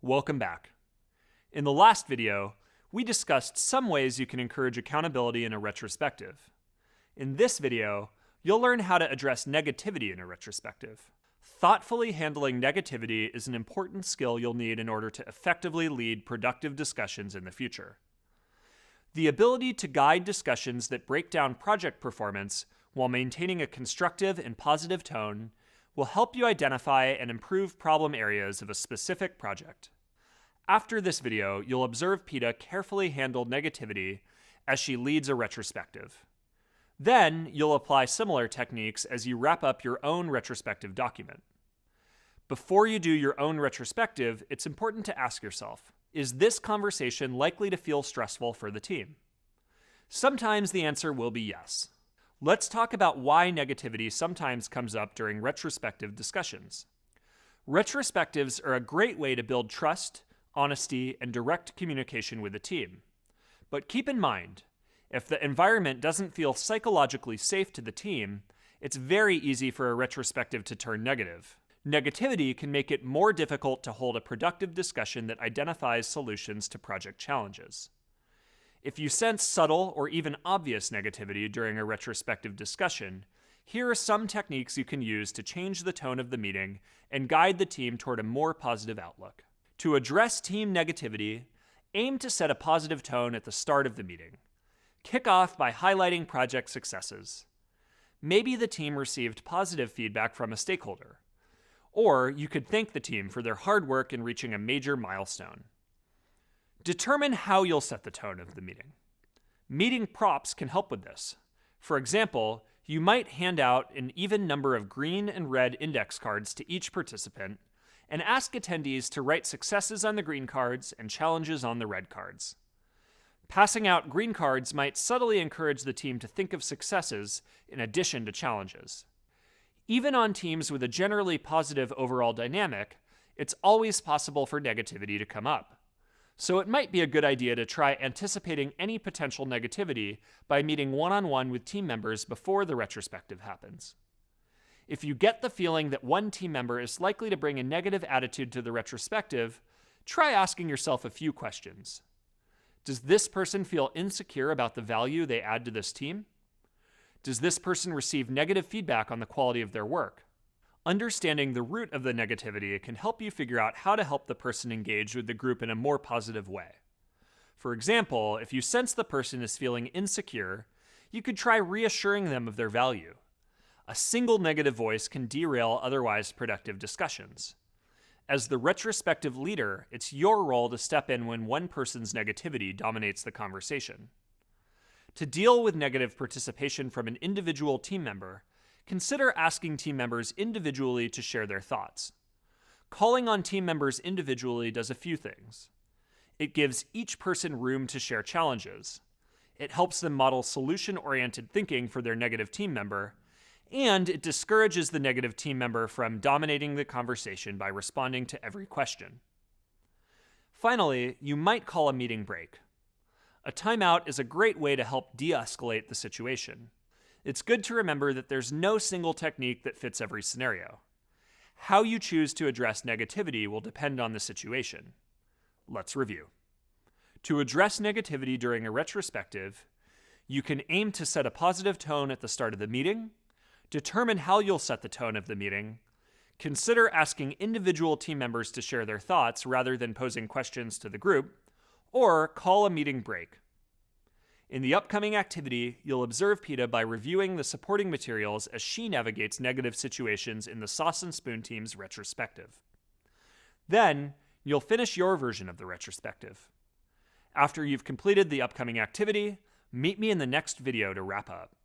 Welcome back. In the last video, we discussed some ways you can encourage accountability in a retrospective. In this video, you'll learn how to address negativity in a retrospective. Thoughtfully handling negativity is an important skill you'll need in order to effectively lead productive discussions in the future. The ability to guide discussions that break down project performance while maintaining a constructive and positive tone will help you identify and improve problem areas of a specific project. After this video, you'll observe Peta carefully handle negativity as she leads a retrospective. Then, you'll apply similar techniques as you wrap up your own retrospective document. Before you do your own retrospective, it's important to ask yourself, is this conversation likely to feel stressful for the team? Sometimes the answer will be yes. Let's talk about why negativity sometimes comes up during retrospective discussions. Retrospectives are a great way to build trust, honesty, and direct communication with the team. But keep in mind, if the environment doesn't feel psychologically safe to the team, it's very easy for a retrospective to turn negative. Negativity can make it more difficult to hold a productive discussion that identifies solutions to project challenges. If you sense subtle or even obvious negativity during a retrospective discussion, here are some techniques you can use to change the tone of the meeting and guide the team toward a more positive outlook. To address team negativity, aim to set a positive tone at the start of the meeting. Kick off by highlighting project successes. Maybe the team received positive feedback from a stakeholder. Or you could thank the team for their hard work in reaching a major milestone. Determine how you'll set the tone of the meeting. Meeting props can help with this. For example, you might hand out an even number of green and red index cards to each participant and ask attendees to write successes on the green cards and challenges on the red cards. Passing out green cards might subtly encourage the team to think of successes in addition to challenges. Even on teams with a generally positive overall dynamic, it's always possible for negativity to come up. So it might be a good idea to try anticipating any potential negativity by meeting one-on-one with team members before the retrospective happens. If you get the feeling that one team member is likely to bring a negative attitude to the retrospective, try asking yourself a few questions. Does this person feel insecure about the value they add to this team? Does this person receive negative feedback on the quality of their work? Understanding the root of the negativity can help you figure out how to help the person engage with the group in a more positive way. For example, if you sense the person is feeling insecure, you could try reassuring them of their value. A single negative voice can derail otherwise productive discussions. As the retrospective leader, it's your role to step in when one person's negativity dominates the conversation. To deal with negative participation from an individual team member, consider asking team members individually to share their thoughts. Calling on team members individually does a few things. It gives each person room to share challenges. It helps them model solution-oriented thinking for their negative team member, and it discourages the negative team member from dominating the conversation by responding to every question. Finally, you might call a meeting break. A timeout is a great way to help de-escalate the situation. It's good to remember that there's no single technique that fits every scenario. How you choose to address negativity will depend on the situation. Let's review. To address negativity during a retrospective, you can aim to set a positive tone at the start of the meeting, determine how you'll set the tone of the meeting, consider asking individual team members to share their thoughts rather than posing questions to the group, or call a meeting break. In the upcoming activity, you'll observe Peta by reviewing the supporting materials as she navigates negative situations in the Sauce and Spoon team's retrospective. Then, you'll finish your version of the retrospective. After you've completed the upcoming activity, meet me in the next video to wrap up.